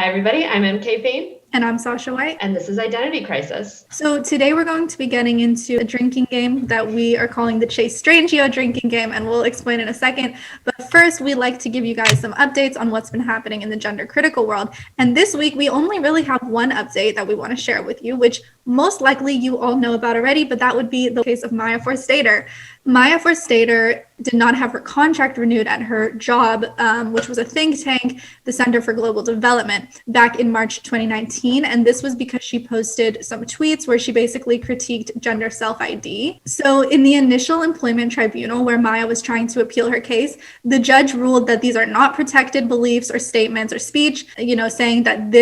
Hi, everybody. I'm M.K. Fain, And I'm Sasha White. and this is Identity Crisis. So today we're going to be getting into a drinking game that we are calling the Chase Strangio drinking game, and we'll explain in a second. But first, we'd like to give you guys some updates on what's been happening in the gender critical world. And this week, we only really have one update that we want to share with you, which most likely you all know about already, but that would be the case of Maya Forstater. Maya Forstater did not have her contract renewed at her job, which was a think tank, the Center for Global Development, back in March 2019. And this was because she posted some tweets where she basically critiqued gender self-ID. So in the initial employment tribunal where Maya was trying to appeal her case, the judge ruled that these are not protected beliefs or statements or speech, saying that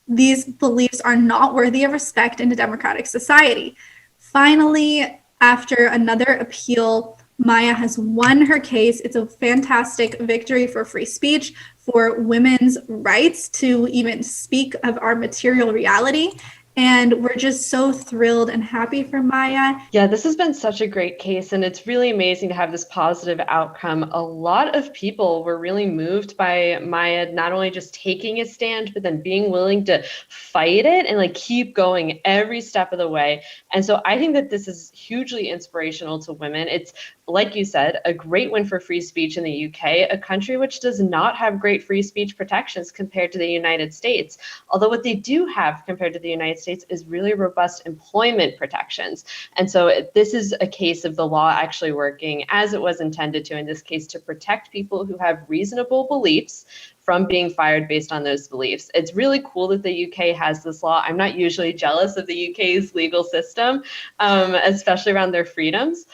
these beliefs are not worthy of respect in a democratic society. Finally, after another appeal, Maya has won her case. It's a fantastic victory for free speech, for women's rights to even speak of our material reality. And we're just so thrilled and happy for Maya. Yeah, this has been such a great case, and it's really amazing to have this positive outcome. A lot of people were really moved by Maya not only just taking a stand, but then being willing to fight it and keep going every step of the way. And so I think that this is hugely inspirational to women. It's, like you said, a great win for free speech in the UK, a country which does not have great free speech protections compared to the United States. Although what they do have compared to the United States is really robust employment protections. And so this is a case of the law actually working as it was intended to, in this case, to protect people who have reasonable beliefs from being fired based on those beliefs. It's really cool that the UK has this law. I'm not usually jealous of the UK's legal system, especially around their freedoms.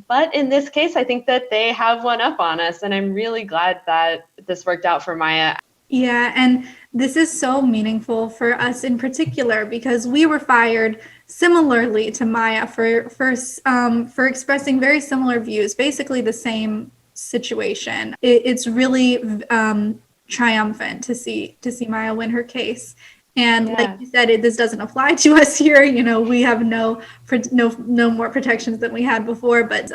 But in this case, I think that they have one up on us, and I'm really glad that this worked out for Maya. Yeah, and this is so meaningful for us in particular because we were fired similarly to Maya for expressing very similar views, basically the same situation. It's really triumphant to see Maya win her case. And like you said, this doesn't apply to us here. We have no more protections than we had before, but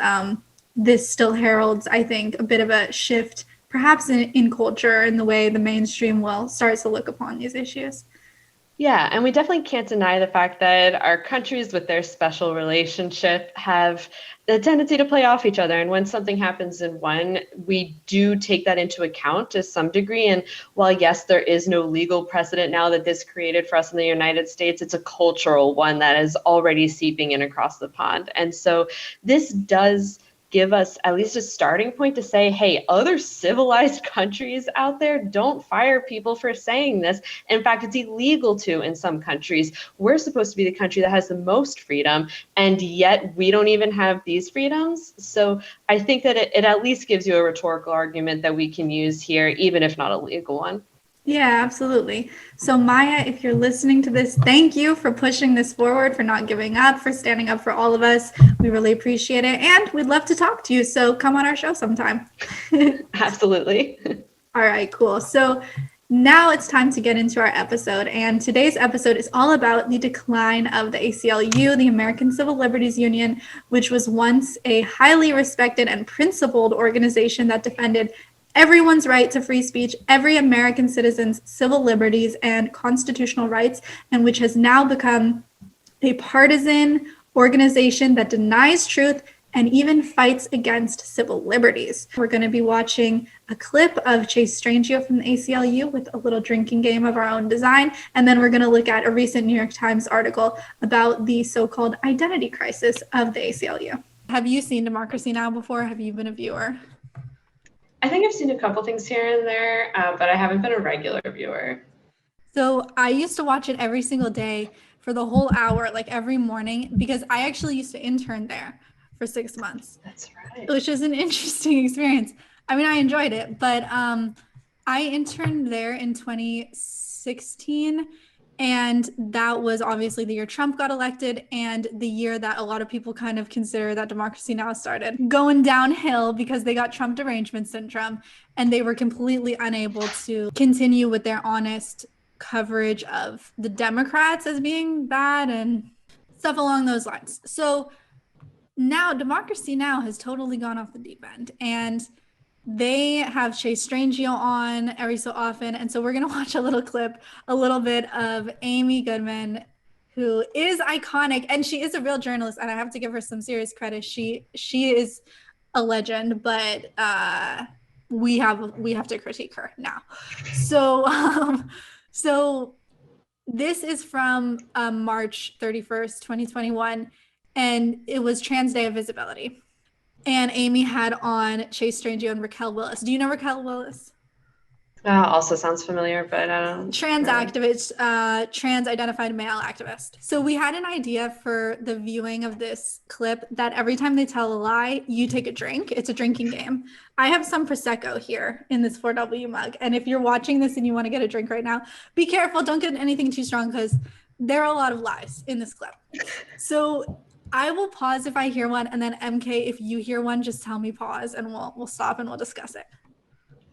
this still heralds, I think, a bit of a shift perhaps in culture and the way the mainstream will start to look upon these issues. Yeah, and we definitely can't deny the fact that our countries with their special relationship have the tendency to play off each other. And when something happens in one, we do take that into account to some degree. And while, yes, there is no legal precedent now that this created for us in the United States, it's a cultural one that is already seeping in across the pond. And so this does give us at least a starting point to say, hey, other civilized countries out there don't fire people for saying this. In fact, it's illegal to in some countries. We're supposed to be the country that has the most freedom, and yet we don't even have these freedoms. So I think that it at least gives you a rhetorical argument that we can use here, even if not a legal one. Yeah, absolutely. So Maya, if you're listening to this, thank you for pushing this forward, for not giving up, for standing up for all of us. We really appreciate it. And we'd love to talk to you. So come on our show sometime. Absolutely. All right, cool. So now it's time to get into our episode. And today's episode is all about the decline of the ACLU, the American Civil Liberties Union, which was once a highly respected and principled organization that defended everyone's right to free speech, every American citizen's civil liberties and constitutional rights, and which has now become a partisan organization that denies truth and even fights against civil liberties. We're going to be watching a clip of Chase Strangio from the ACLU with a little drinking game of our own design, and then we're going to look at a recent New York Times article about the so-called identity crisis of the ACLU. Have you seen Democracy Now! Before? Have you been a viewer? I think I've seen a couple things here and there, but I haven't been a regular viewer. So I used to watch it every single day for the whole hour, like every morning, because I actually used to intern there for 6 months. That's right. Which is an interesting experience. I mean, I enjoyed it, but I interned there in 2016. And that was obviously the year Trump got elected and the year that a lot of people kind of consider that Democracy Now! Started going downhill because they got Trump derangement syndrome and they were completely unable to continue with their honest coverage of the Democrats as being bad and stuff along those lines. So now Democracy Now! Has totally gone off the deep end. And they have Chase Strangio on every so often. And so we're going to watch a little clip, a little bit of Amy Goodman, who is iconic, and she is a real journalist, and I have to give her some serious credit. She is a legend, but we have to critique her now. So this is from March 31st, 2021, and it was Trans Day of Visibility. And Amy had on Chase Strangio and Raquel Willis. Do you know Raquel Willis? Also sounds familiar, but I don't. Trans activist, trans identified male activist. So we had an idea for the viewing of this clip that every time they tell a lie, you take a drink. It's a drinking game. I have some Prosecco here in this 4W mug. And if you're watching this and you want to get a drink right now, be careful. Don't get anything too strong because there are a lot of lies in this clip. So I will pause if I hear one. And then MK, if you hear one, just tell me pause and we'll stop and we'll discuss it.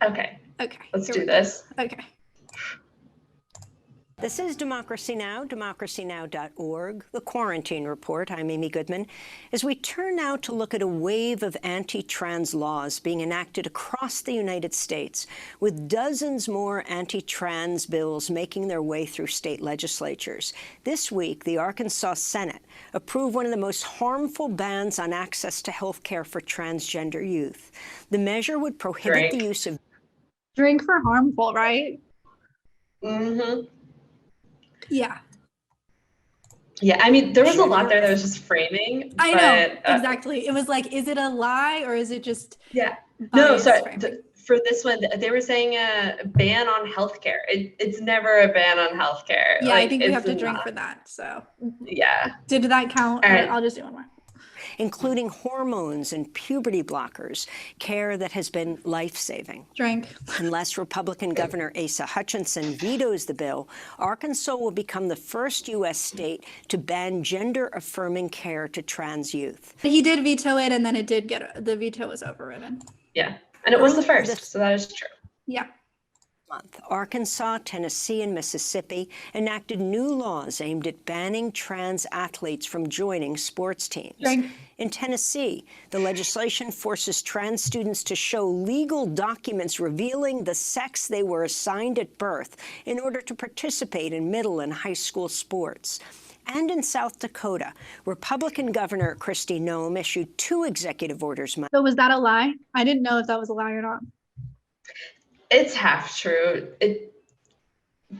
Okay. Okay. Let's do this. Okay. This is Democracy Now!, democracynow.org, The Quarantine Report. I'm Amy Goodman. As we turn now to look at a wave of anti-trans laws being enacted across the United States, with dozens more anti-trans bills making their way through state legislatures. This week, the Arkansas Senate approved one of the most harmful bans on access to health care for transgender youth. The measure would prohibit the use of... Drink for harmful, right? Mm-hmm. Yeah. Yeah, I mean, there was a lot there that was just framing. I know, exactly. It was like, is it a lie or is it just... Yeah. No, sorry. For this one, they were saying a ban on healthcare. It's never a ban on healthcare. Yeah, like, I think we have to drink for that. So yeah. Did that count? Right. I'll just do one more. Including hormones and puberty blockers, care that has been life-saving. Drink. Unless Republican Governor Asa Hutchinson vetoes the bill, Arkansas will become the first U.S. state to ban gender-affirming care to trans youth. He did veto it, and then the veto was overridden. Yeah, and it was the first, so that is true. Yeah. Arkansas, Tennessee, and Mississippi enacted new laws aimed at banning trans athletes from joining sports teams. Right. In Tennessee, the legislation forces trans students to show legal documents revealing the sex they were assigned at birth in order to participate in middle and high school sports. And in South Dakota, Republican Governor Kristi Noem issued 2 executive orders. So was that a lie? I didn't know if that was a lie or not. It's half true.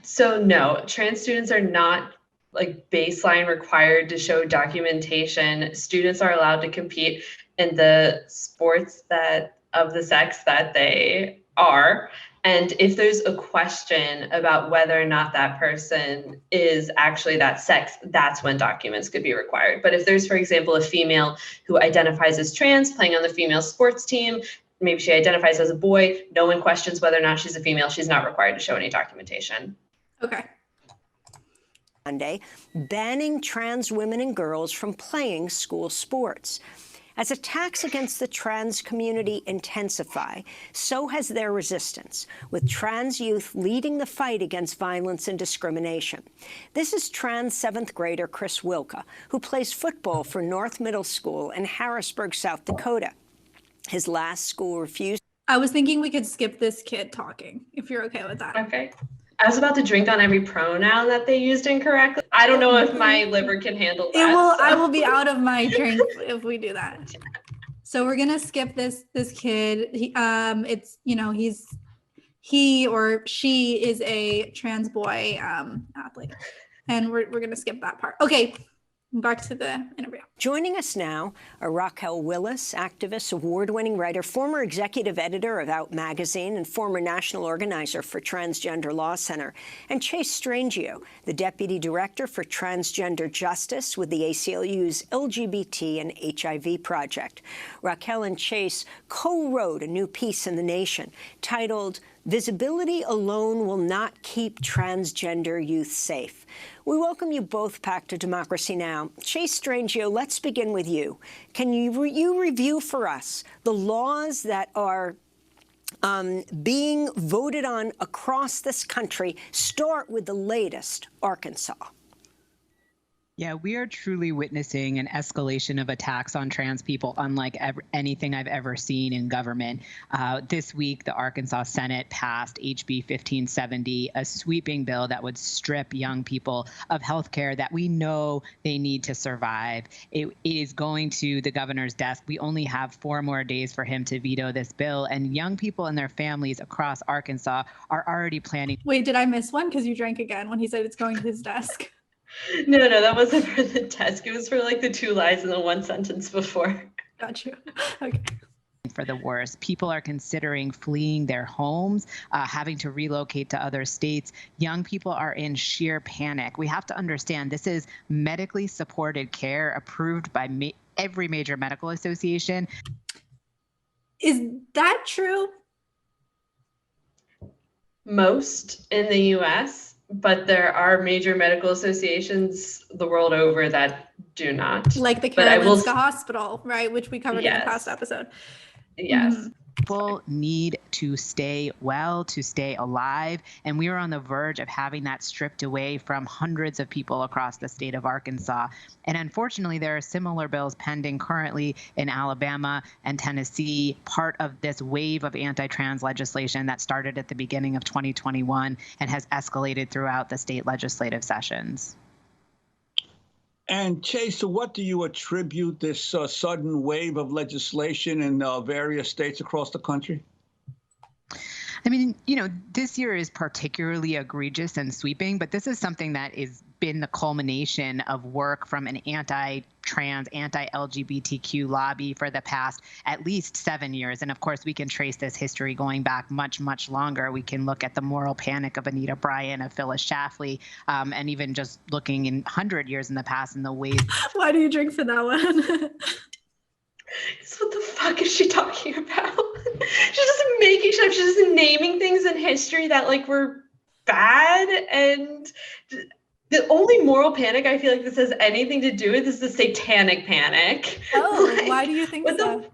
So no, trans students are not like baseline required to show documentation. Students are allowed to compete in the sports that of the sex that they are. And if there's a question about whether or not that person is actually that sex, that's when documents could be required. But if there's, for example, a female who identifies as trans playing on the female sports team, maybe she identifies as a boy, no one questions whether or not she's a female, she's not required to show any documentation. Okay. Monday, banning trans women and girls from playing school sports. As attacks against the trans community intensify, so has their resistance, with trans youth leading the fight against violence and discrimination. This is trans 7th grader Chris Wilka, who plays football for North Middle School in Harrisburg, South Dakota. His last school refused. I was thinking we could skip this kid talking, if you're okay with that. Okay. I was about to drink on every pronoun that they used incorrectly. I don't know if my liver can handle that. I will be out of my drink if we do that. So we're gonna skip this kid. It's he or she is a trans boy athlete, and we're gonna skip that part. Okay. Back to the interview. Joining us now are Raquel Willis, activist, award-winning writer, former executive editor of Out magazine, and former national organizer for Transgender Law Center, and Chase Strangio, the deputy director for transgender justice with the ACLU's LGBT and HIV project. Raquel and Chase co-wrote a new piece in The Nation titled "Visibility Alone Will Not Keep Transgender Youth Safe." We welcome you both back to Democracy Now! Chase Strangio, let's begin with you. Can you review for us the laws that are being voted on across this country? Start with the latest, Arkansas. Yeah, we are truly witnessing an escalation of attacks on trans people unlike anything I've ever seen in government. This week, the Arkansas Senate passed HB 1570, a sweeping bill that would strip young people of health care that we know they need to survive. It is going to the governor's desk. We only have 4 more days for him to veto this bill, and young people and their families across Arkansas are already planning. Wait, did I miss one? Because you drank again when he said it's going to his desk. No, that wasn't for the desk. It was for like the 2 lines in the 1 sentence before. Got you. Okay. For the worst. People are considering fleeing their homes, having to relocate to other states. Young people are in sheer panic. We have to understand this is medically supported care approved by every major medical association. Is that true? Most in the US, but there are major medical associations the world over that do not. Like the Karolinska Hospital, right? Which we covered in the past episode. Yes. People need to stay well, to stay alive, and we are on the verge of having that stripped away from hundreds of people across the state of Arkansas. And unfortunately, there are similar bills pending currently in Alabama and Tennessee, part of this wave of anti-trans legislation that started at the beginning of 2021 and has escalated throughout the state legislative sessions. And Chase, to what do you attribute this sudden wave of legislation in various states across the country? I mean, this year is particularly egregious and sweeping, but this is something that has been the culmination of work from an anti-trans, anti-LGBTQ lobby for the past at least 7 years. And of course, we can trace this history going back much, much longer. We can look at the moral panic of Anita Bryant, of Phyllis Schlafly, and even just looking in 100 years in the past in the ways. Why do you drink for that one? So what the fuck is she talking about? She's just making sure, she's just naming things in history that like were bad, and the only moral panic I feel like this has anything to do with is the satanic panic. Oh, like, why do you think so?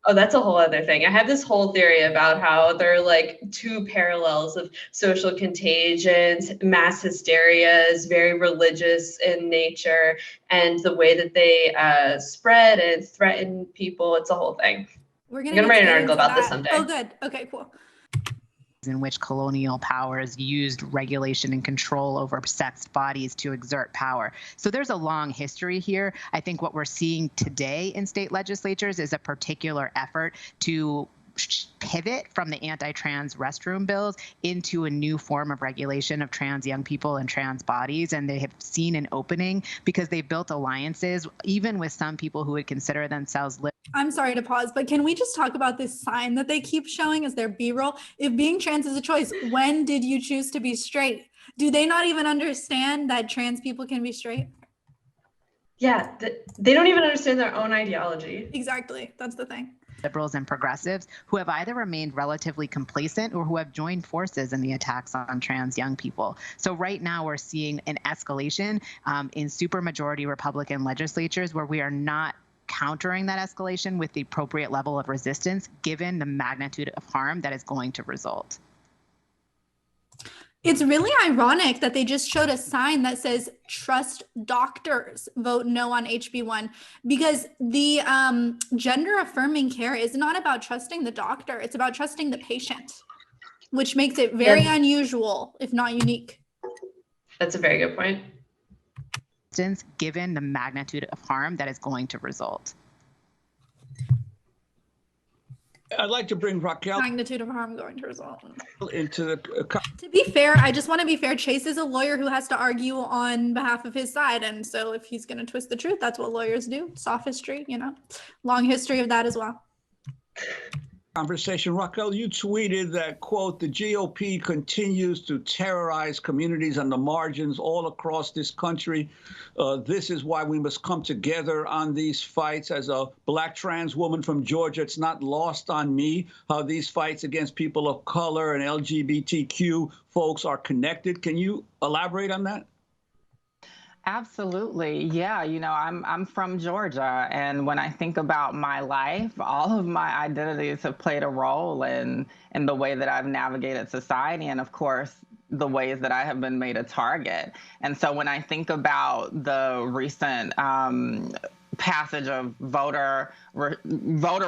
Oh, that's a whole other thing. I have this whole theory about how there are like 2 parallels of social contagions. Mass hysteria is very religious in nature, and the way that they spread and threaten people, it's a whole thing. I'm gonna write an article about this someday. Oh, good. Okay, cool. In which colonial powers used regulation and control over sexed bodies to exert power. So there's a long history here. I think what we're seeing today in state legislatures is a particular effort to pivot from the anti-trans restroom bills into a new form of regulation of trans young people and trans bodies. And they have seen an opening because they built alliances, even with some people who would consider themselves liberal. I'm sorry to pause, but can we just talk about this sign that they keep showing as their B-roll? If being trans is a choice, when did you choose to be straight? Do they not even understand that trans people can be straight? Yeah, they don't even understand their own ideology. Exactly. That's the thing. Liberals and progressives who have either remained relatively complacent or who have joined forces in the attacks on trans young people. So right now we're seeing an escalation in supermajority Republican legislatures where we are not countering that escalation with the appropriate level of resistance, given the magnitude of harm that is going to result. It's really ironic that they just showed a sign that says trust doctors, vote no on HB1, because the gender affirming care is not about trusting the doctor. It's about trusting the patient, which makes it very unusual, if not unique. That's a very good point. Given the magnitude of harm that is going to result. I'd like to bring Raquel Magnitude of harm going to result. into the. To be fair, I just want to be fair. Chase is a lawyer who has to argue on behalf of his side. And so if he's going to twist the truth, that's what lawyers do. Sophistry, long history of that as well. Conversation. Raquel, you tweeted that, quote, the GOP continues to terrorize communities on the margins all across this country. This is why we must come together on these fights. As a Black trans woman from Georgia, it's not lost on me how these fights against people of color and LGBTQ folks are connected. Can you elaborate on that? Absolutely. Yeah. I'm from Georgia. And when I think about my life, all of my identities have played a role in the way that I've navigated society. And of course, the ways that I have been made a target. And so when I think about the recent passage of voter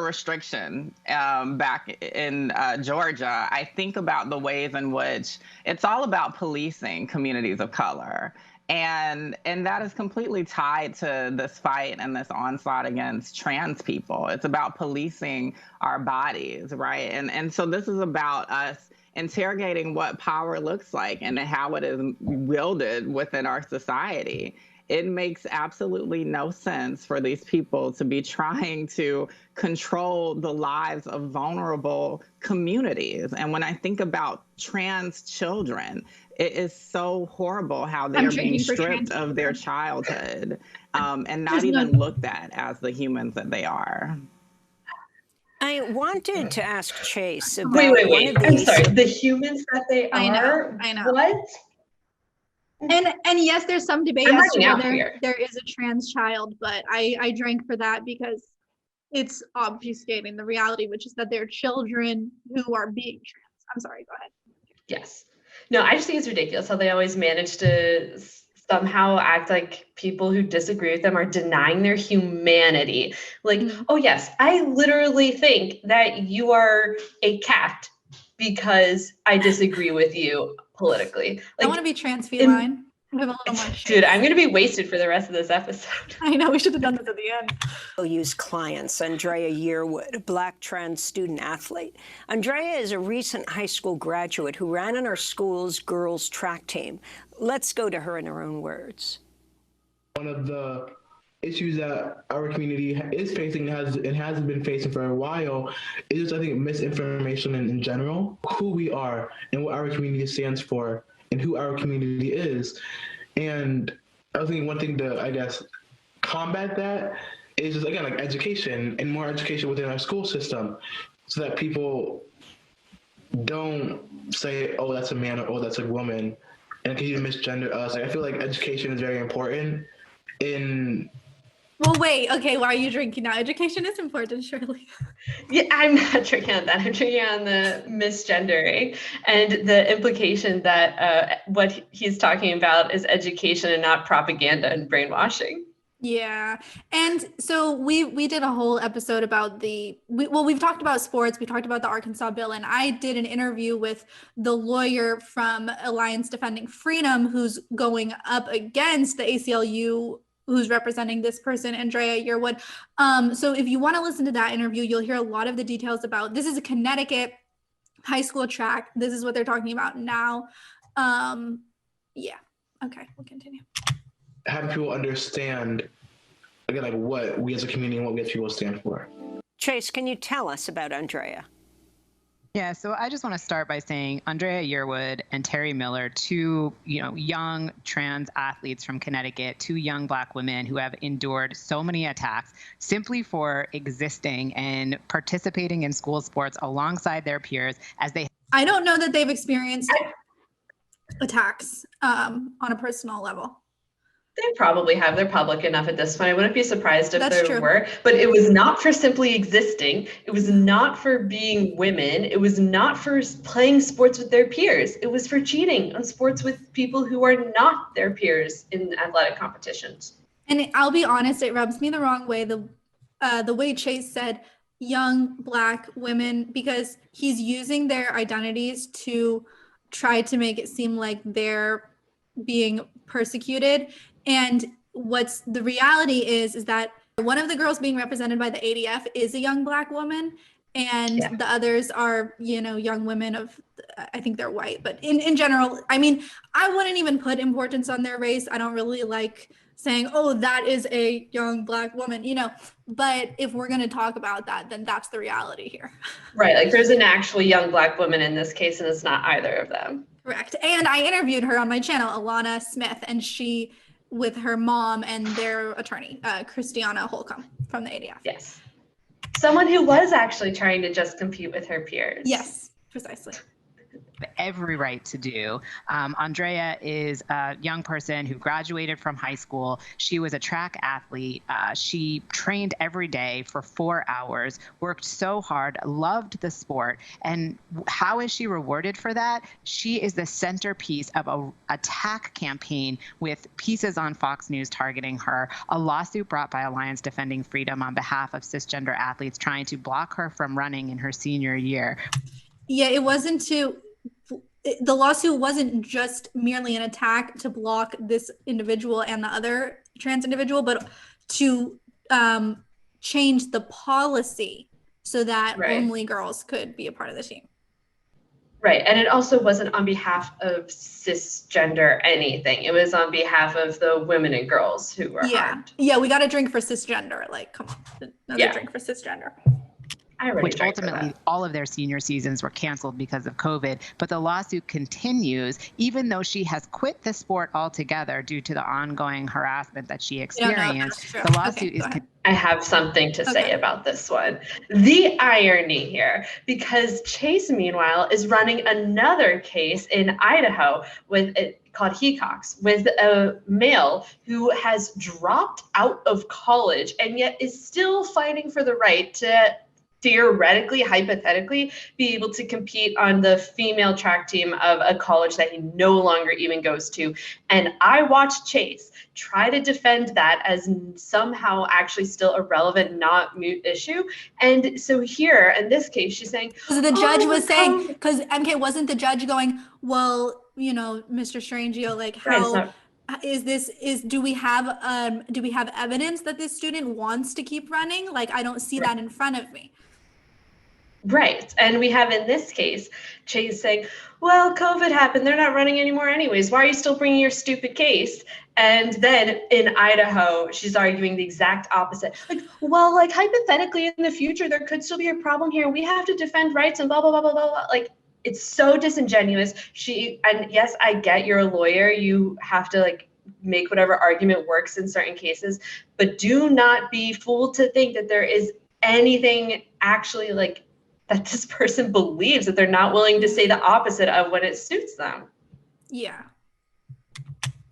restriction back in Georgia, I think about the ways in which it's all about policing communities of color. And that is completely tied to this fight and this onslaught against trans people. It's about policing our bodies, right? And so this is about us interrogating what power looks like and how it is wielded within our society. It makes absolutely no sense for these people to be trying to control the lives of vulnerable communities. And when I think about trans children, it is so horrible how they are being stripped of their childhood and not even looked at as the humans that they are. I wanted to ask Chase about wait. I'm sorry. The humans that they are? I know. What? And yes, there's some debate as to whether there is a trans child, but I drank for that because it's obfuscating the reality, which is that they're children who are being trans. I'm sorry, go ahead. Yes. No, I just think it's ridiculous how they always manage to somehow act like people who disagree with them are denying their humanity. Like, oh yes, I literally think that you are a cat because I disagree with you politically. Like, I want to be trans feline. Have a little more shit. Dude, I'm gonna be wasted for the rest of this episode. I know, we should have done this at the end. ACLU's clients, Andrea Yearwood, a Black trans student athlete. Andrea is a recent high school graduate who ran on our school's girls track team. Let's go to her in her own words. One of the issues that our community is facing and has been facing for a while is just, I think, misinformation in general, who we are and what our community stands for and who our community is. And I was thinking one thing to, I guess, combat that is just, again, like education and more education within our school system so that people don't say, oh, that's a man or oh, that's a woman, and can you misgender us. Like, I feel like education is very important in... Well, wait, okay, why are you drinking now? Education is important, surely. Yeah, I'm not drinking on that. I'm drinking on the misgendering and the implication that what he's talking about is education and not propaganda and brainwashing. Yeah, and so we did a whole episode about we've talked about sports, we talked about the Arkansas bill, and I did an interview with the lawyer from Alliance Defending Freedom who's going up against the ACLU, who's representing this person, Andrea Yearwood. So if you want to listen to that interview, you'll hear a lot of the details about, this is a Connecticut high school track. This is what they're talking about now. Yeah, okay, we'll continue. Having people understand, again, like what we as a community and what we as people stand for. Chase, can you tell us about Andrea? Yeah, so I just want to start by saying Andrea Yearwood and Terry Miller, two young trans athletes from Connecticut, two young Black women who have endured so many attacks simply for existing and participating in school sports alongside their peers as they... I don't know that they've experienced attacks on a personal level. They probably have. They're public enough at this point. I wouldn't be surprised if there true. were, but it was not for simply existing. It was not for being women. It was not for playing sports with their peers. It was for cheating on sports with people who are not their peers in athletic competitions. And I'll be honest, it rubs me the wrong way, the way Chase said young Black women, because he's using their identities to try to make it seem like they're being persecuted. And what's the reality is that one of the girls being represented by the ADF is a young Black woman, and the others are, young women of, I think they're white, but in general, I mean, I wouldn't even put importance on their race. I don't really like saying, oh, that is a young Black woman, but if we're going to talk about that, then that's the reality here. Right. Like there's an actual young Black woman in this case, and it's not either of them. Correct. And I interviewed her on my channel, Alana Smith, and she, with her mom and their attorney, Christiana Holcomb from the ADF. Yes. Someone who was actually trying to just compete with her peers. Yes, precisely. every right to do. Andrea is a young person who graduated from high school. She was a track athlete. She trained every day for 4 hours, worked so hard, loved the sport. And how is she rewarded for that? She is the centerpiece of an attack campaign with pieces on Fox News targeting her, a lawsuit brought by Alliance Defending Freedom on behalf of cisgender athletes trying to block her from running in her senior year. Yeah, the lawsuit wasn't just merely an attack to block this individual and the other trans individual, but to change the policy so that only girls could be a part of the team. Right. And it also wasn't on behalf of cisgender anything. It was on behalf of the women and girls who were harmed. Yeah, we got a drink for cisgender. Like, come on, another drink for cisgender. Which ultimately all of their senior seasons were canceled because of COVID. But the lawsuit continues, even though she has quit the sport altogether due to the ongoing harassment that she experienced. The lawsuit is. I have something to say about this one. The irony here, because Chase, meanwhile, is running another case in Idaho with called Hecox, with a male who has dropped out of college and yet is still fighting for the right to theoretically, hypothetically, be able to compete on the female track team of a college that he no longer even goes to. And I watched Chase try to defend that as somehow actually still a relevant, not moot issue. And so here, in this case, she's saying, because the judge was saying, because MK wasn't the judge going, well, you know, Mr. Strangio, like how do we have evidence that this student wants to keep running? Like, I don't see that in front of me. Right. And we have in this case, Chase saying, well, COVID happened. They're not running anymore anyways. Why are you still bringing your stupid case? And then in Idaho, she's arguing the exact opposite. Like, well, like hypothetically in the future, there could still be a problem here. We have to defend rights and blah, blah, blah, blah, blah, blah. Like, it's so disingenuous. And yes, I get you're a lawyer. You have to like make whatever argument works in certain cases, but do not be fooled to think that there is anything actually like that this person believes, that they're not willing to say the opposite of when it suits them. Yeah.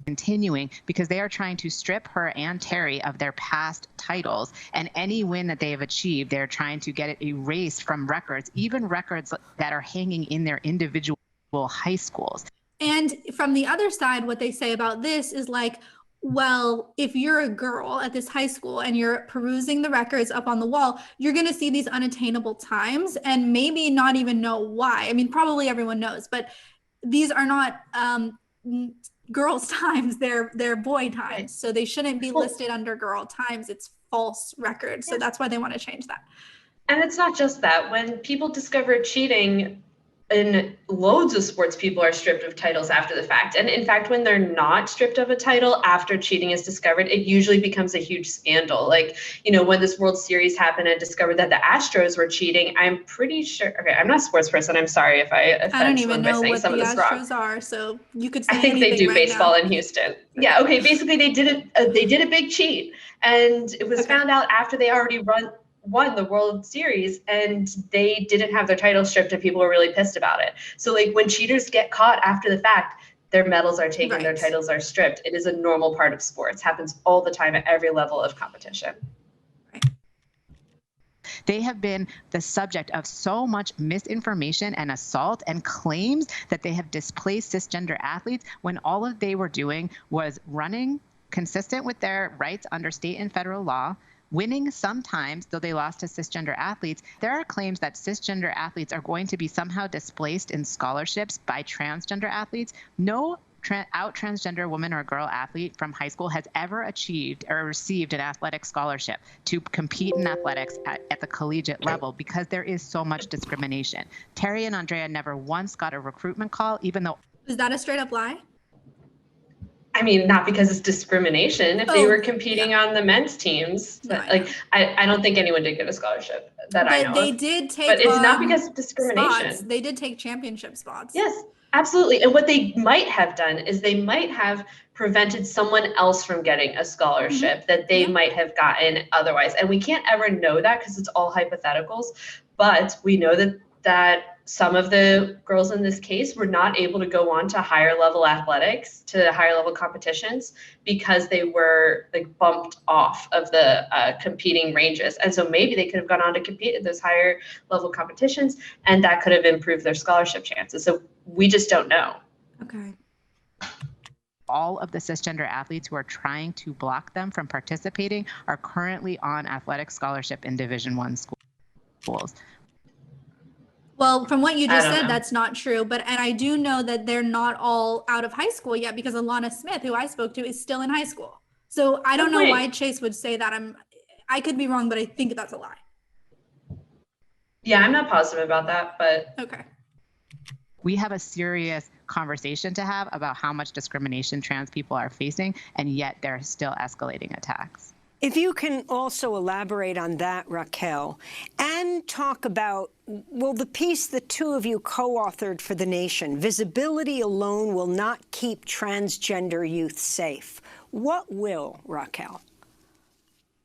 Continuing because they are trying to strip her and Terry of their past titles, and any win that they have achieved, they're trying to get it erased from records, even records that are hanging in their individual high schools. And from the other side, what they say about this is like, well, if you're a girl at this high school and you're perusing the records up on the wall, you're going to see these unattainable times and maybe not even know why. I mean, probably everyone knows, but these are not girls' times, they're boy times. Right. So they shouldn't be listed under girl times. It's false records. So that's why they want to change that. And it's not just that. When people discover cheating, in loads of sports, people are stripped of titles after the fact. And in fact, when they're not stripped of a title after cheating is discovered, it usually becomes a huge scandal. Like, you know, when this World Series happened and discovered that the Astros were cheating, I'm pretty sure, okay, I'm not a sports person. I'm sorry if I offend someone by saying some of this wrong. I don't even know what the Astros are, so you could say I think they do right baseball now. In Houston. Yeah, okay, basically they did a big cheat. And it was found out after they already won the World Series and they didn't have their title stripped and people were really pissed about it. So like when cheaters get caught after the fact, their medals are taken, their titles are stripped. It is a normal part of sports. Happens all the time at every level of competition. They have been the subject of so much misinformation and assault and claims that they have displaced cisgender athletes when all of they were doing was running consistent with their rights under state and federal law, winning sometimes, though they lost to cisgender athletes. There are claims that cisgender athletes are going to be somehow displaced in scholarships by transgender athletes. No transgender woman or girl athlete from high school has ever achieved or received an athletic scholarship to compete in athletics at the collegiate level because there is so much discrimination. Terry and Andrea never once got a recruitment call, even though— Is that a straight up lie? I mean, not because it's discrimination. If they were competing on the men's teams, I don't think anyone did get a scholarship that I know they of. did take, but it's not because of discrimination. Spots. They did take championship spots. Yes, absolutely. And what they might have done is they might have prevented someone else from getting a scholarship that they might have gotten otherwise. And we can't ever know that because it's all hypotheticals. But we know that some of the girls in this case were not able to go on to higher level athletics, to higher level competitions, because they were like bumped off of the competing ranges. And so maybe they could have gone on to compete in those higher level competitions, and that could have improved their scholarship chances. So we just don't know. Okay. All of the cisgender athletes who are trying to block them from participating are currently on athletic scholarship in Division I schools. Well, from what you just said, know. that's not true. And I do know that they're not all out of high school yet, because Alana Smith, who I spoke to, is still in high school. So I don't know why Chase would say that. I could be wrong, but I think that's a lie. Yeah, I'm not positive about that, but okay. We have a serious conversation to have about how much discrimination trans people are facing, and yet they're still escalating attacks. If you can also elaborate on that, Raquel, and talk about, well, the piece the two of you co-authored for The Nation, Visibility Alone Will Not Keep Transgender Youth Safe. What will, Raquel?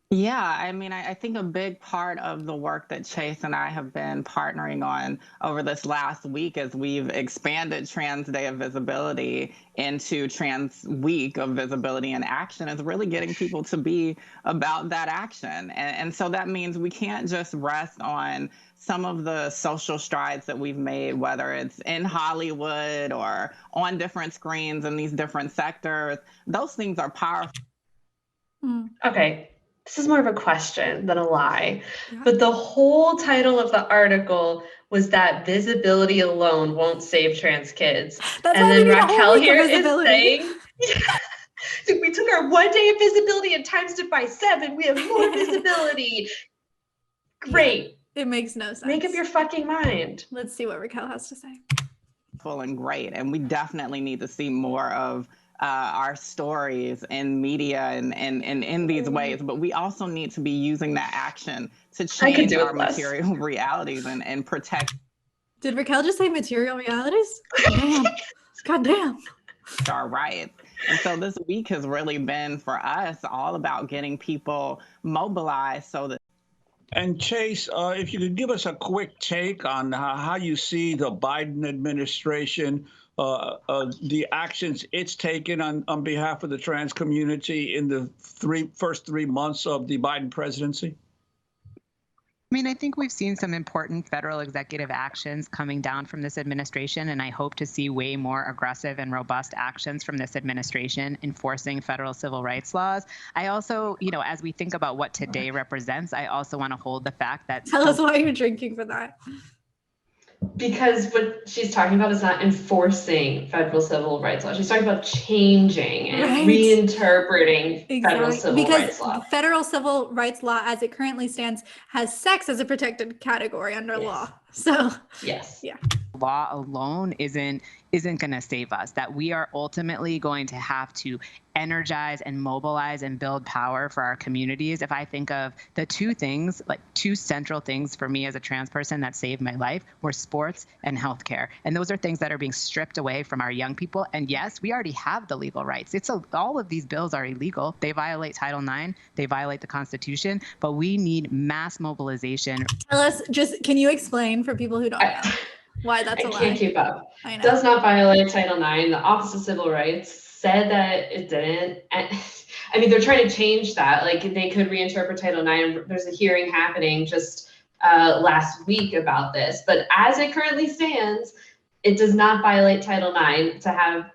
Yeah, I mean, I think a big part of the work that Chase and I have been partnering on over this last week, as we've expanded Trans Day of Visibility into Trans Week of Visibility and Action, is really getting people to be about that action. And so that means we can't just rest on some of the social strides that we've made, whether it's in Hollywood or on different screens in these different sectors. Those things are powerful. Okay. This is more of a question than a lie, but the whole title of the article was that visibility alone won't save trans kids. That's and why then we need Raquel a whole week here of is visibility. saying, we took our 1 day of visibility and times it by 7. We have more visibility. Great. Yeah, it makes no sense. Make up your fucking mind. Let's see what Raquel has to say. Full and great, and we definitely need to see more of our stories in media and in these ways, but we also need to be using that action to change our material realities and protect. Did Raquel just say material realities? Damn. God damn. Our rights. And so this week has really been for us all about getting people mobilized so that. And Chase, if you could give us a quick take on how you see the Biden administration, the actions it's taken on behalf of the trans community in the first 3 months of the Biden presidency? I mean, I think we've seen some important federal executive actions coming down from this administration, and I hope to see way more aggressive and robust actions from this administration enforcing federal civil rights laws. I also, as we think about what today represents, I also want to hold the fact that— Tell us why you're drinking for that. Because what she's talking about is not enforcing federal civil rights law. She's talking about changing and reinterpreting federal civil rights law. Because federal civil rights law, as it currently stands, has sex as a protected category under law. So yes, yeah. Law alone isn't going to save us, that we are ultimately going to have to energize and mobilize and build power for our communities. If I think of the two things, like two central things for me as a trans person that saved my life, were sports and healthcare. And those are things that are being stripped away from our young people. And yes, we already have the legal rights. All of these bills are illegal. They violate Title IX. They violate the Constitution. But we need mass mobilization. Tell us, can you explain for people who don't know why that's a lie? I can't keep up. I know. Does not violate Title IX. The Office of Civil Rights said that it didn't. And, I mean, they're trying to change that. Like, they could reinterpret Title IX. There's a hearing happening just last week about this. But as it currently stands, it does not violate Title IX to have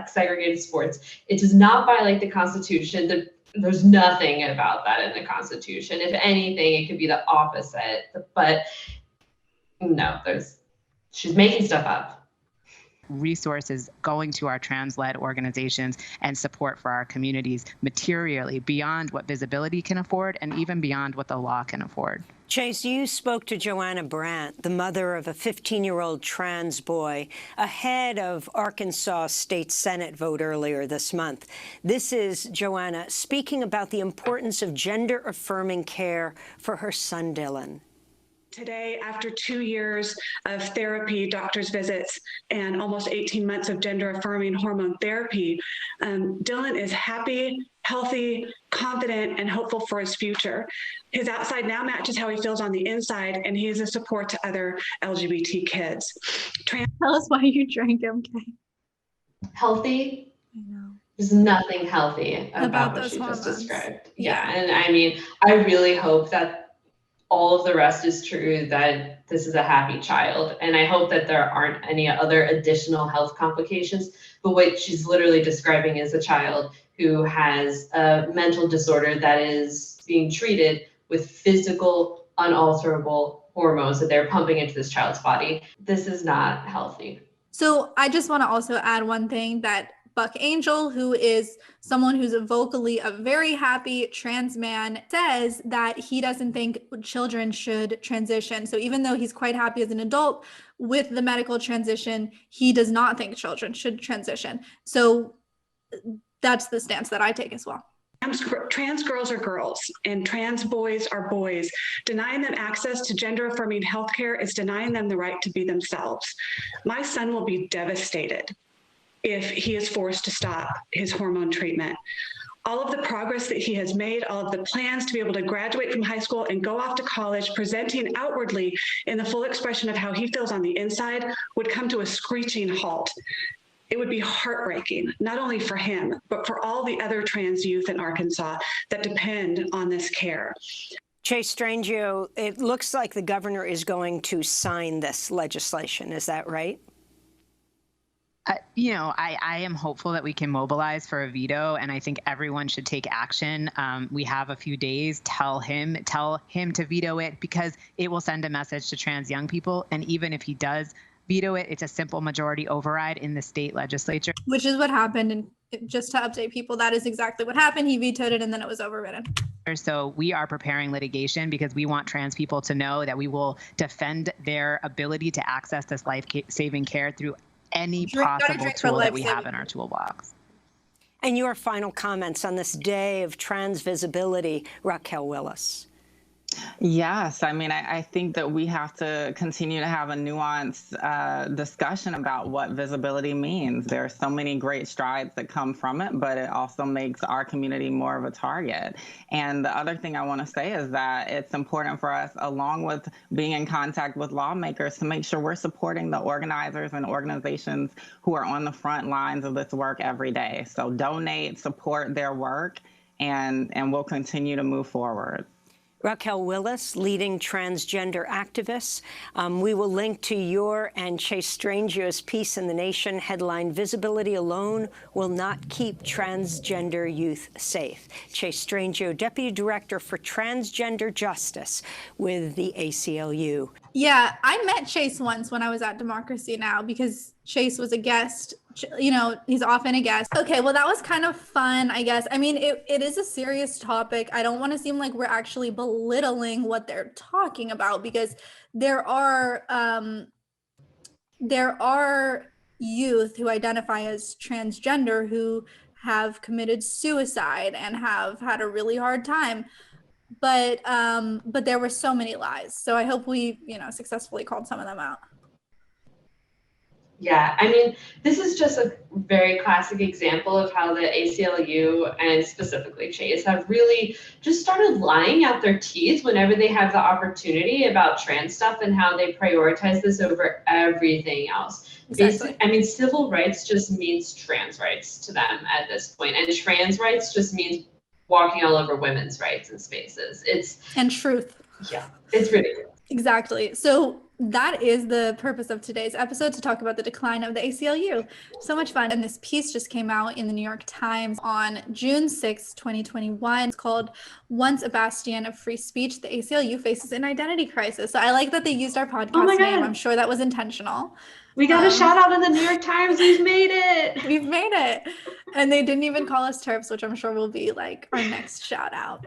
segregated sports. It does not violate the Constitution. There's nothing about that in the Constitution. If anything, it could be the opposite. But no, she's making stuff up. Resources going to our trans-led organizations and support for our communities materially beyond what visibility can afford and even beyond what the law can afford. Chase, you spoke to Joanna Brandt, the mother of a 15-year-old trans boy, ahead of Arkansas State Senate vote earlier this month. This is Joanna speaking about the importance of gender-affirming care for her son, Dylan. Today, after 2 years of therapy, doctor's visits, and almost 18 months of gender-affirming hormone therapy, Dylan is happy, healthy, confident, and hopeful for his future. His outside now matches how he feels on the inside, and he is a support to other LGBT kids. Tell us why you drank MK. Healthy? I know. There's nothing healthy about what those she hormones. just described. Yeah. And I mean, I really hope that all of the rest is true, that this is a happy child. And I hope that there aren't any other additional health complications. But what she's literally describing is a child who has a mental disorder that is being treated with physical, unalterable hormones that they're pumping into this child's body. This is not healthy. So I just want to also add one thing, that Buck Angel, who is someone who's vocally a very happy trans man, says that he doesn't think children should transition. So even though he's quite happy as an adult with the medical transition, he does not think children should transition. So that's the stance that I take as well. Trans girls are girls and trans boys are boys. Denying them access to gender-affirming healthcare is denying them the right to be themselves. My son will be devastated if he is forced to stop his hormone treatment. All of the progress that he has made, all of the plans to be able to graduate from high school and go off to college, presenting outwardly in the full expression of how he feels on the inside, would come to a screeching halt. It would be heartbreaking, not only for him, but for all the other trans youth in Arkansas that depend on this care. Chase Strangio, it looks like the governor is going to sign this legislation. Is that right? I am hopeful that we can mobilize for a veto, and I think everyone should take action. We have a few days. Tell him to veto it, because it will send a message to trans young people. And even if he does veto it, it's a simple majority override in the state legislature. Which is what happened. And just to update people, that is exactly what happened. He vetoed it and then it was overridden. So we are preparing litigation because we want trans people to know that we will defend their ability to access this life-saving care through any possible tool that we have in our toolbox. And your final comments on this day of trans visibility, Raquel Willis. Yes, I mean, I think that we have to continue to have a nuanced discussion about what visibility means. There are so many great strides that come from it, but it also makes our community more of a target. And the other thing I want to say is that it's important for us, along with being in contact with lawmakers, to make sure we're supporting the organizers and organizations who are on the front lines of this work every day. So donate, support their work, and we'll continue to move forward. Raquel Willis, leading transgender activists. We will link to your and Chase Strangio's piece in The Nation, headline, "Visibility Alone Will Not Keep Transgender Youth Safe." Chase Strangio, Deputy Director for Transgender Justice with the ACLU. Yeah, I met Chase once when I was at Democracy Now! Because Chase was a guest. You know, he's often a guest. Okay, well, that was kind of fun, I guess. I mean, it is a serious topic. I don't want to seem like we're actually belittling what they're talking about, because there are youth who identify as transgender who have committed suicide and have had a really hard time. But there were so many lies. So I hope we, successfully called some of them out. Yeah, I mean, this is just a very classic example of how the ACLU and specifically Chase have really just started lying out their teeth whenever they have the opportunity about trans stuff, and how they prioritize this over everything else. Exactly. I mean, civil rights just means trans rights to them at this point, and trans rights just means walking all over women's rights and spaces. And truth. Yeah, it's ridiculous. Exactly. So that is the purpose of today's episode, to talk about the decline of the ACLU. So much fun. And this piece just came out in the New York Times on June 6, 2021. It's called "Once a Bastion of Free Speech, the ACLU Faces an Identity Crisis." So I like that they used our podcast name. I'm sure that was intentional. We got a shout out in the New York Times. We've made it. We've made it. And they didn't even call us TERFs, which I'm sure will be like our next shout out.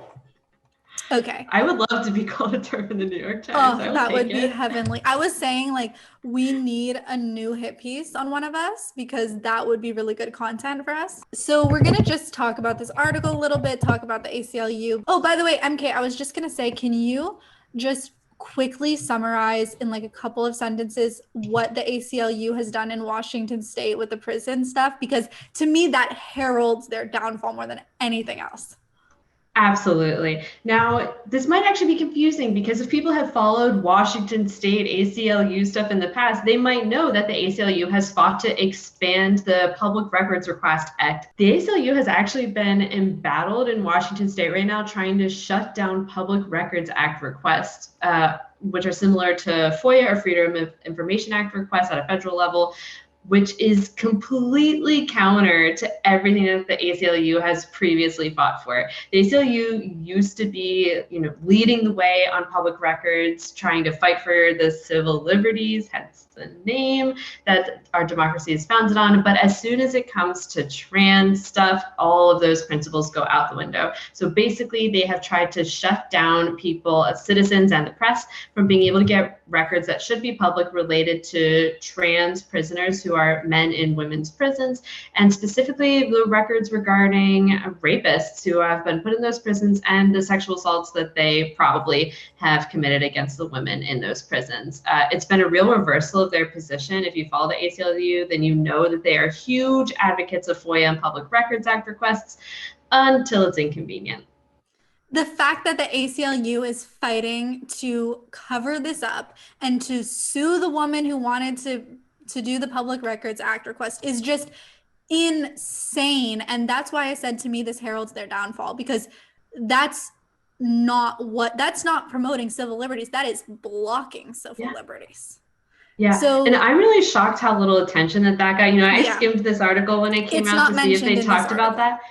Okay. I would love to be called a TERF in the New York Times. Oh, that would be heavenly. I was saying, like, we need a new hit piece on one of us, because that would be really good content for us. So we're going to just talk about this article a little bit, talk about the ACLU. Oh, by the way, MK, I was just going to say, can you just quickly summarize in like a couple of sentences what the ACLU has done in Washington State with the prison stuff? Because to me, that heralds their downfall more than anything else. Absolutely. Now, this might actually be confusing because if people have followed Washington State ACLU stuff in the past, they might know that the ACLU has fought to expand the Public Records Request Act. The ACLU has actually been embattled in Washington State right now trying to shut down Public Records Act requests, which are similar to FOIA or Freedom of Information Act requests at a federal level, which is completely counter to everything that the ACLU has previously fought for. The ACLU used to be, leading the way on public records, trying to fight for the civil liberties, hence the name that our democracy is founded on. But as soon as it comes to trans stuff, all of those principles go out the window. So basically, they have tried to shut down people, citizens and the press, from being able to get records that should be public related to trans prisoners who are men in women's prisons, and specifically the records regarding rapists who have been put in those prisons and the sexual assaults that they probably have committed against the women in those prisons. It's been a real reversal of their position. If you follow the ACLU, then you know that they are huge advocates of FOIA and Public Records Act requests until it's inconvenient. The fact that the ACLU is fighting to cover this up and to sue the woman who wanted to do the Public Records Act request is just insane. And that's why I said, to me, this heralds their downfall, because that's not promoting civil liberties. That is blocking civil liberties. Yeah. So, and I'm really shocked how little attention that got. I skimmed this article when it came out to see if they talked about that.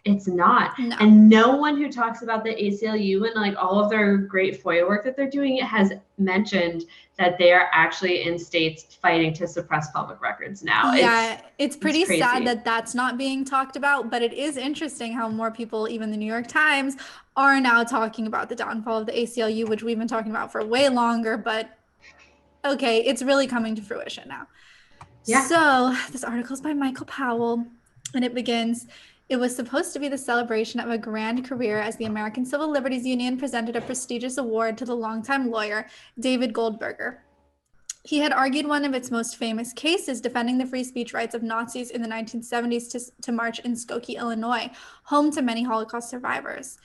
It's not. No. And no one who talks about the ACLU and like all of their great FOIA work that they're doing has mentioned that they are actually in states fighting to suppress public records now. Yeah, it's pretty sad that that's not being talked about, but it is interesting how more people, even the New York Times, are now talking about the downfall of the ACLU, which we've been talking about for way longer, but okay, it's really coming to fruition now. Yeah. So this article is by Michael Powell, and it begins, "It was supposed to be the celebration of a grand career as the American Civil Liberties Union presented a prestigious award to the longtime lawyer, David Goldberger. He had argued one of its most famous cases, defending the free speech rights of Nazis in the 1970s to march in Skokie, Illinois, home to many Holocaust survivors."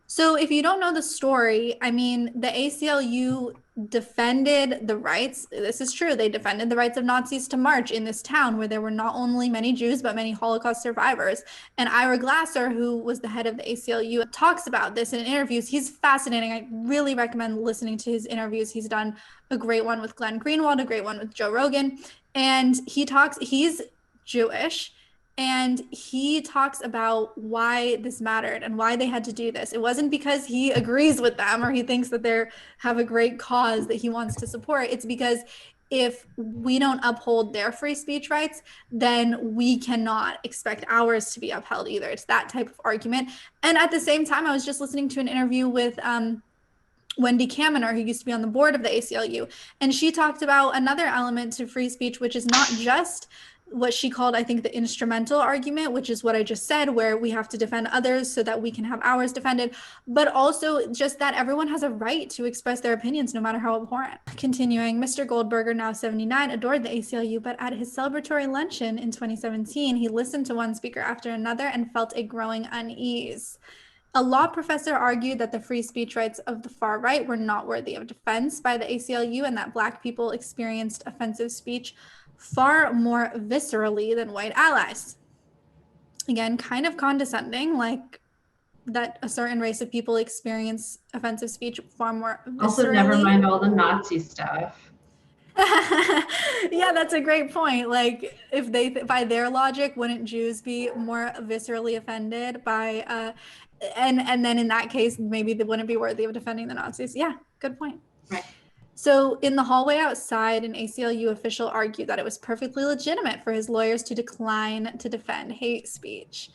So if you don't know the story, I mean, the ACLU defended the rights. This is true. They defended the rights of Nazis to march in this town where there were not only many Jews, but many Holocaust survivors. And Ira Glasser, who was the head of the ACLU, talks about this in interviews. He's fascinating. I really recommend listening to his interviews. He's done a great one with Glenn Greenwald, a great one with Joe Rogan. And he's Jewish. And he talks about why this mattered and why they had to do this. It wasn't because he agrees with them or he thinks that they have a great cause that he wants to support. It's because if we don't uphold their free speech rights, then we cannot expect ours to be upheld either. It's that type of argument. And at the same time, I was just listening to an interview with Wendy Kaminer, who used to be on the board of the ACLU, and she talked about another element to free speech, which is not just what she called, I think, the instrumental argument, which is what I just said, where we have to defend others so that we can have ours defended, but also just that everyone has a right to express their opinions, no matter how abhorrent. Continuing, "Mr. Goldberger, now 79, adored the ACLU, but at his celebratory luncheon in 2017, he listened to one speaker after another and felt a growing unease. A law professor argued that the free speech rights of the far right were not worthy of defense by the ACLU and that Black people experienced offensive speech far more viscerally than white allies." Again, kind of condescending, like that a certain race of people experience offensive speech far more viscerally. Also, never mind all the Nazi stuff. Yeah, that's a great point. Like, if they, by their logic, wouldn't Jews be more viscerally offended by, and then in that case, maybe they wouldn't be worthy of defending the Nazis. Yeah, good point. Right. So in the hallway outside, an ACLU official argued that it was perfectly legitimate for his lawyers to decline to defend hate speech.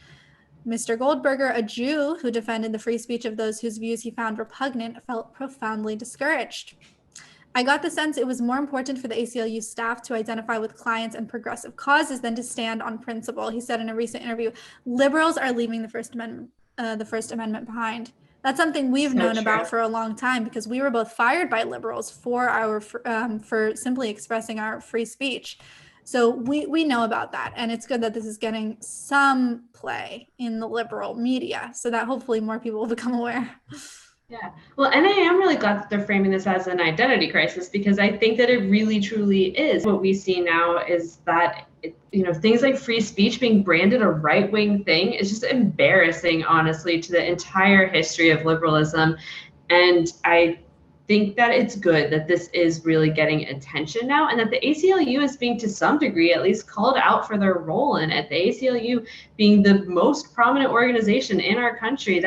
Mr. Goldberger, a Jew who defended the free speech of those whose views he found repugnant, felt profoundly discouraged. "I got the sense it was more important for the ACLU staff to identify with clients and progressive causes than to stand on principle," he said in a recent interview. "Liberals are leaving the First Amendment behind." That's something we've So known true. about for a long time, because we were both fired by liberals for our for simply expressing our free speech. So we know about that, and it's good that this is getting some play in the liberal media, so that hopefully more people will become aware. Yeah. Well, and I am really glad that they're framing this as an identity crisis, because I think that it really truly is. What we see now is that things like free speech being branded a right-wing thing is just embarrassing, honestly, to the entire history of liberalism. And I think that it's good that this is really getting attention now, and that the ACLU is being, to some degree at least, called out for their role in it. The ACLU being the most prominent organization in our country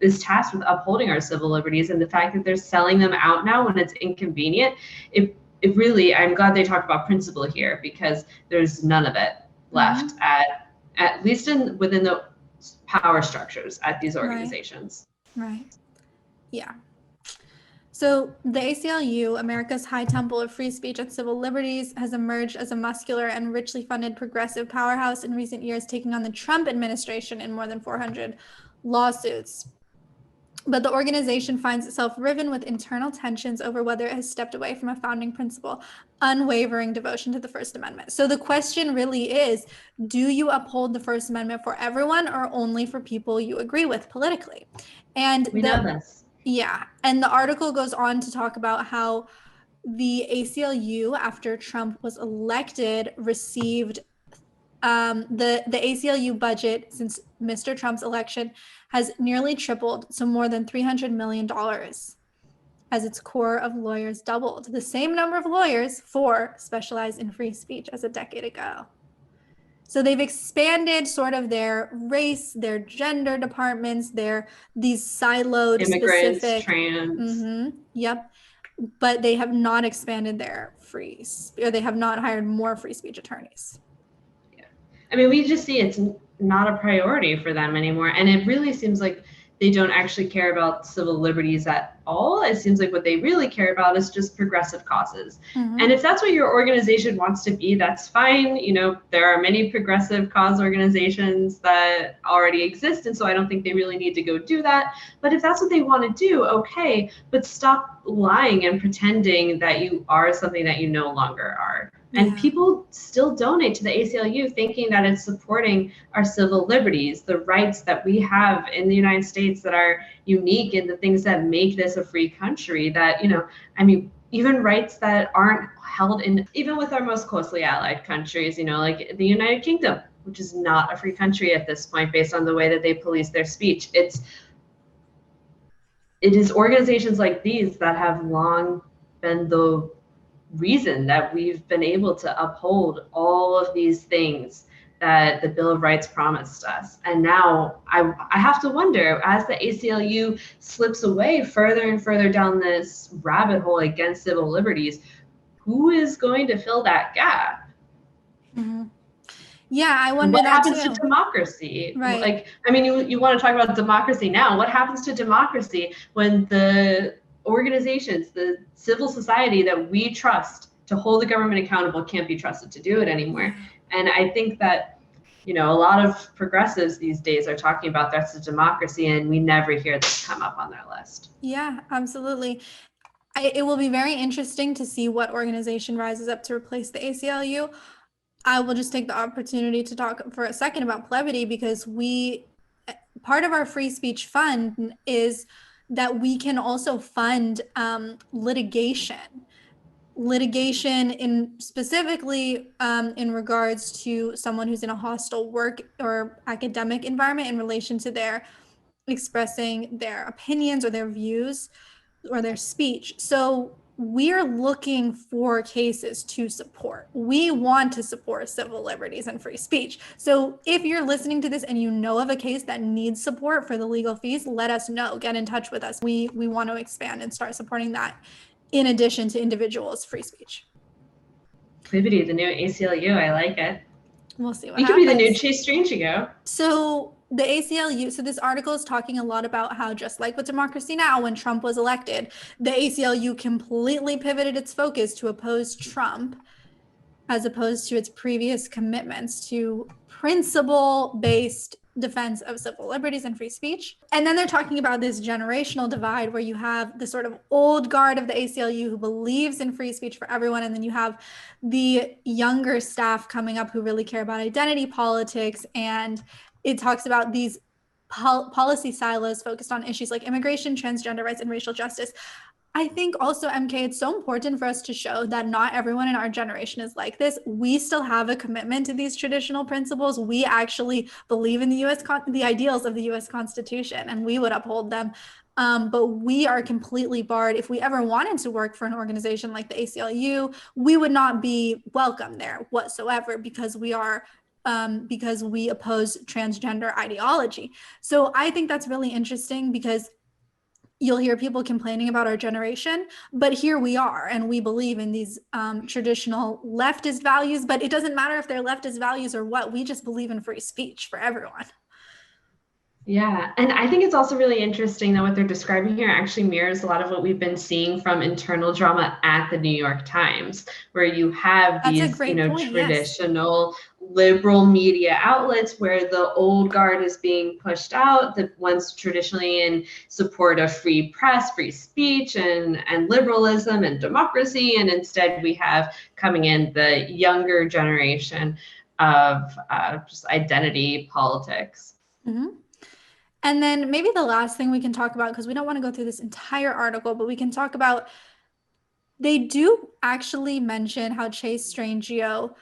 is tasked with upholding our civil liberties, and the fact that they're selling them out now when it's inconvenient, it really, I'm glad they talk about principle here, because there's none of it left at least within the power structures at these organizations. Right. Yeah. So the ACLU, America's high temple of free speech and civil liberties, has emerged as a muscular and richly funded progressive powerhouse in recent years, taking on the Trump administration in more than 400 lawsuits. But the organization finds itself riven with internal tensions over whether it has stepped away from a founding principle, unwavering devotion to the First Amendment. So the question really is, do you uphold the First Amendment for everyone or only for people you agree with politically? And we know this. Yeah. And the article goes on to talk about how the ACLU, after Trump was elected, received the ACLU budget since Mr. Trump's election has nearly tripled to more than $300 million, as its core of lawyers doubled. The same number of lawyers, 4, specialized in free speech as a decade ago. So they've expanded sort of their race, their gender departments, these siloed immigrants, specific trans. Yep. But they have not expanded their they have not hired more free speech attorneys. Yeah. I mean, we just see it's not a priority for them anymore. And it really seems like they don't actually care about civil liberties at all. It seems like what they really care about is just progressive causes. And if that's what your organization wants to be, that's fine. There are many progressive cause organizations that already exist, and so I don't think they really need to go do that. But if that's what they want to do, okay, but stop lying and pretending that you are something that you no longer are. And people still donate to the ACLU thinking that it's supporting our civil liberties, the rights that we have in the United States that are unique, and the things that make this a free country, that, even rights that aren't held in, even with our most closely allied countries, like the United Kingdom, which is not a free country at this point based on the way that they police their speech. It is organizations like these that have long been the reason that we've been able to uphold all of these things that the Bill of Rights promised us. And now I have to wonder, as the ACLU slips away further and further down this rabbit hole against civil liberties, who is going to fill that gap? Yeah, I wonder what that happens too. to democracy? Right. Like, I mean, you want to talk about democracy now. What happens to democracy when the organizations, the civil society that we trust to hold the government accountable can't be trusted to do it anymore? And I think that, a lot of progressives these days are talking about threats to democracy, and we never hear this come up on their list. Yeah, absolutely. It will be very interesting to see what organization rises up to replace the ACLU. I will just take the opportunity to talk for a second about Plebity, because part of our free speech fund is that we can also fund litigation in specifically in regards to someone who's in a hostile work or academic environment in relation to their expressing their opinions or their views or their speech. So we're looking for cases to support. We want to support civil liberties and free speech. So if you're listening to this and you know of a case that needs support for the legal fees, let us know. Get in touch with us. We want to expand and start supporting that in addition to individuals' free speech. Plebity, the new ACLU, I like it. We'll see what You happens. could be the new Chase Strangio. So the ACLU, so this article is talking a lot about how, just like with Democracy Now!, when Trump was elected, the ACLU completely pivoted its focus to oppose Trump, as opposed to its previous commitments to principle-based defense of civil liberties and free speech. And then they're talking about this generational divide where you have the sort of old guard of the ACLU who believes in free speech for everyone, and then you have the younger staff coming up who really care about identity politics. And it talks about these policy silos focused on issues like immigration, transgender rights, and racial justice. I think also, MK, it's so important for us to show that not everyone in our generation is like this. We still have a commitment to these traditional principles. We actually believe in the the ideals of the US Constitution, and we would uphold them. But we are completely barred. If we ever wanted to work for an organization like the ACLU, we would not be welcome there whatsoever because we oppose transgender ideology. So I think that's really interesting because you'll hear people complaining about our generation, but here we are, and we believe in these traditional leftist values, but it doesn't matter if they're leftist values or what, we just believe in free speech for everyone. Yeah, and I think it's also really interesting that what they're describing here actually mirrors a lot of what we've been seeing from internal drama at the New York Times, where you have these, traditional liberal media outlets where the old guard is being pushed out, the ones traditionally in support of free press, free speech, and liberalism and democracy, and instead we have coming in the younger generation of just identity politics. Mm-hmm. And then maybe the last thing we can talk about, because we don't want to go through this entire article, but we can talk about, they do actually mention how Chase Strangio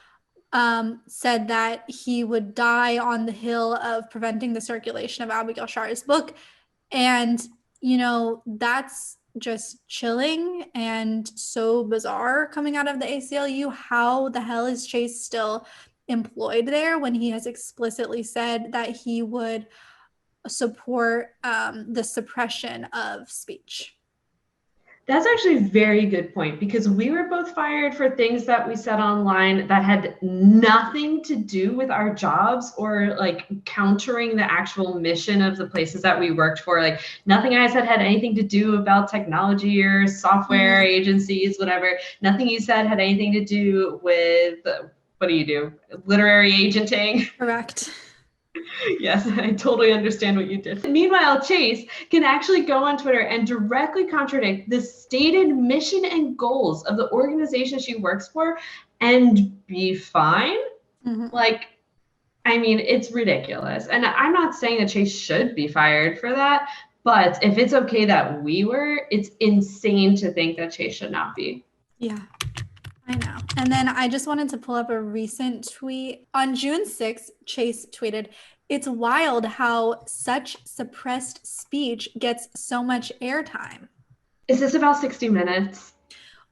said that he would die on the hill of preventing the circulation of Abigail Shar's book. And, that's just chilling and so bizarre coming out of the ACLU. How the hell is Chase still employed there when he has explicitly said that he would support the suppression of speech? That's actually a very good point, because we were both fired for things that we said online that had nothing to do with our jobs or like countering the actual mission of the places that we worked for. Like nothing I said had anything to do about technology or software agencies, whatever. Nothing you said had anything to do with, what do you do? Literary agenting. Correct. Yes, I totally understand what you did. Meanwhile, Chase can actually go on Twitter and directly contradict the stated mission and goals of the organization she works for and be fine. Like, I mean, it's ridiculous. And I'm not saying that Chase should be fired for that, but if it's okay that we were, it's insane to think that Chase should not be. Yeah. I know. And then I just wanted to pull up a recent tweet. On June 6th, Chase tweeted, "It's wild how such suppressed speech gets so much airtime." Is this about 60 Minutes?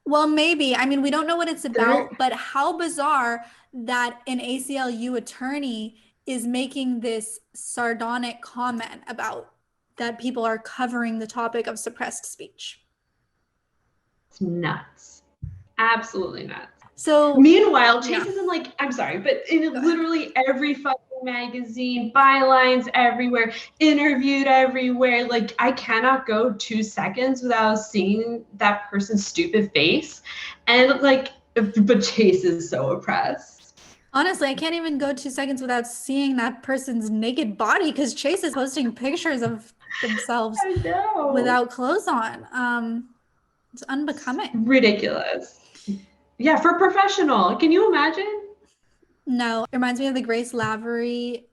Well, maybe. I mean, we don't know what it's about, but how bizarre that an ACLU attorney is making this sardonic comment about that people are covering the topic of suppressed speech. It's nuts. Absolutely nuts. So meanwhile, Chase is in I'm sorry, but in literally every fucking magazine, bylines everywhere, interviewed everywhere. Like, I cannot go 2 seconds without seeing that person's stupid face. And but Chase is so oppressed. Honestly, I can't even go 2 seconds without seeing that person's naked body, because Chase is posting pictures of themselves without clothes on. It's unbecoming. Ridiculous. Yeah, for professional. Can you imagine? No. It reminds me of the Grace Lavery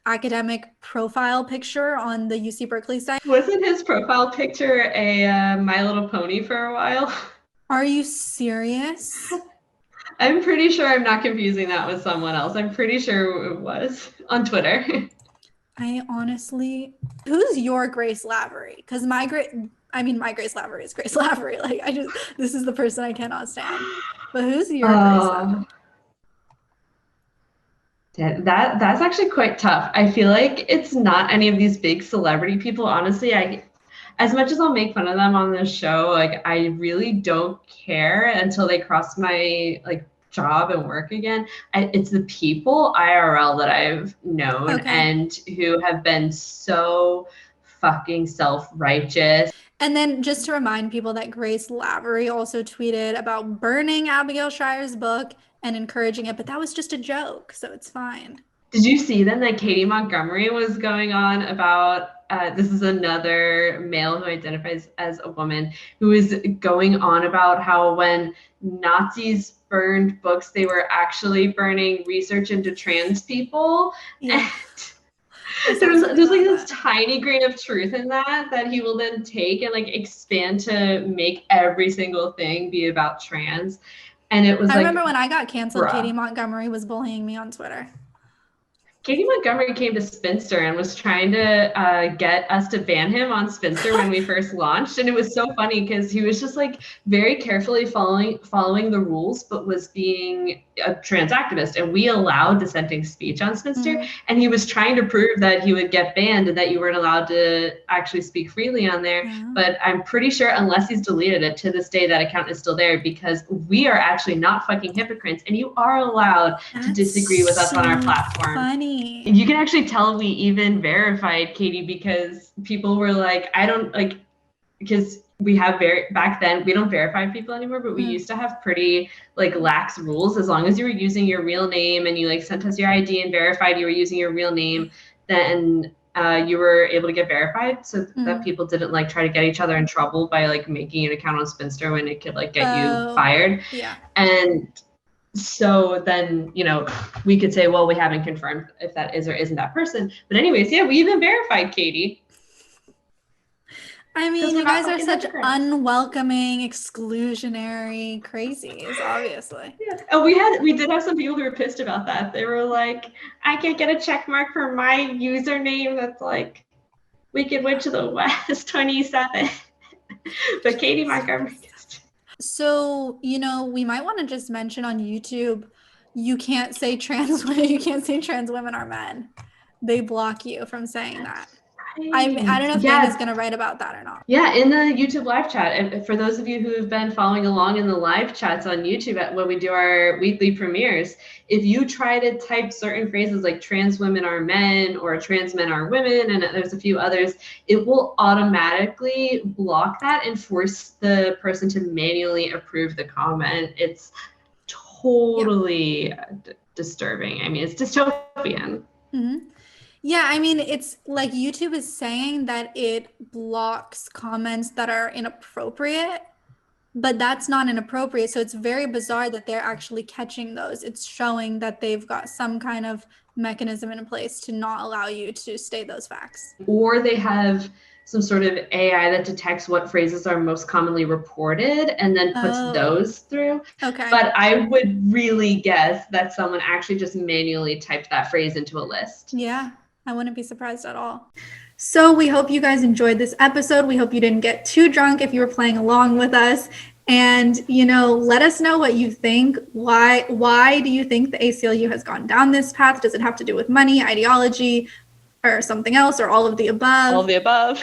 academic profile picture on the UC Berkeley site. Wasn't his profile picture a My Little Pony for a while? Are you serious? I'm pretty sure I'm not confusing that with someone else. I'm pretty sure it was on Twitter. I honestly, who's your Grace Lavery? Because my Grace Lavery is Grace Lavery. This is the person I cannot stand. But who's your Grace Lavery? That's actually quite tough. I feel like it's not any of these big celebrity people. Honestly, as much as I'll make fun of them on this show, I really don't care until they cross my job and work again. It's the people IRL that I've known and who have been so fucking self-righteous. And then just to remind people that Grace Lavery also tweeted about burning Abigail Shar's book and encouraging it, but that was just a joke, so it's fine. Did you see then that Katie Montgomery was going on about, this is another male who identifies as a woman, who is going on about how when Nazis burned books, they were actually burning research into trans people. Yeah. And there's like this tiny grain of truth in that he will then take and like expand to make every single thing be about trans. And it was I like, remember when I got canceled, bruh. Katie Montgomery was bullying me on Twitter. Katie Montgomery came to Spinster and was trying to get us to ban him on Spinster when we first launched. And it was so funny because he was just like very carefully following the rules, but was being a trans activist. And we allowed dissenting speech on Spinster. Mm-hmm. And he was trying to prove that he would get banned and that you weren't allowed to actually speak freely on there. Mm-hmm. But I'm pretty sure unless he's deleted it, to this day, that account is still there because we are actually not fucking hypocrites. And you are allowed to disagree with us on our platform. Funny. You can actually tell we even verified Katie because people were like, I don't like, because we have back then, we don't verify people anymore, but we used to have pretty like lax rules. As long as you were using your real name and you like sent us your ID and verified you were using your real name, then you were able to get verified so that people didn't like try to get each other in trouble by like making an account on Spinster when it could like get you fired. Yeah. And so then, you know, we could say, well, we haven't confirmed if that is or isn't that person. But anyways, yeah, we even verified Katie. I mean, you guys are such unwelcoming, exclusionary crazies, obviously. Yeah. And we did have some people who were pissed about that. They were like, I can't get a check mark for my username that's like Wicked Witch of the West 27. But Katie Montgomery. So, you know, we might want to just mention on YouTube, you can't say trans women are men. They block you from saying that. I don't know if Fain is going to write about that or not. Yeah, in the YouTube live chat. And for those of you who have been following along in the live chats on YouTube when we do our weekly premieres, if you try to type certain phrases like trans women are men or trans men are women, and there's a few others, it will automatically block that and force the person to manually approve the comment. It's totally disturbing. I mean, it's dystopian. Mm-hmm. Yeah, I mean, it's like YouTube is saying that it blocks comments that are inappropriate, but that's not inappropriate. So it's very bizarre that they're actually catching those. It's showing that they've got some kind of mechanism in place to not allow you to state those facts. Or they have some sort of AI that detects what phrases are most commonly reported and then puts those through. Okay. But I would really guess that someone actually just manually typed that phrase into a list. Yeah. I wouldn't be surprised at all. So we hope you guys enjoyed this episode. We hope you didn't get too drunk if you were playing along with us. And, you know, let us know what you think. Why do you think the ACLU has gone down this path? Does it have to do with money, ideology, or something else, or all of the above? All of the above.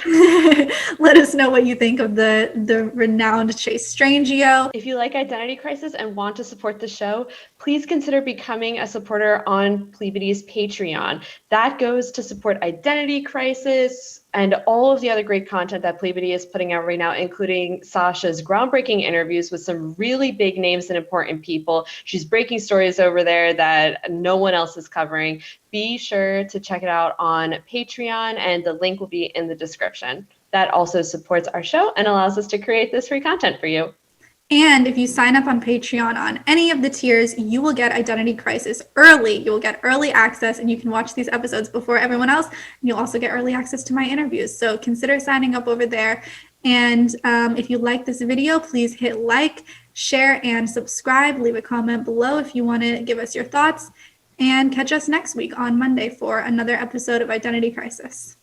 Let us know what you think of the renowned Chase Strangio. If you like Identity Crisis and want to support the show, please consider becoming a supporter on Plebity's Patreon. That goes to support Identity Crisis and all of the other great content that Plebity is putting out right now, including Sasha's groundbreaking interviews with some really big names and important people. She's breaking stories over there that no one else is covering. Be sure to check it out on Patreon, and the link will be in the description. That also supports our show and allows us to create this free content for you. And if you sign up on Patreon on any of the tiers, you will get Identity Crisis early. You will get early access, and you can watch these episodes before everyone else. And you'll also get early access to my interviews. So consider signing up over there. And if you like this video, please hit like, share, and subscribe. Leave a comment below if you want to give us your thoughts. And catch us next week on Monday for another episode of Identity Crisis.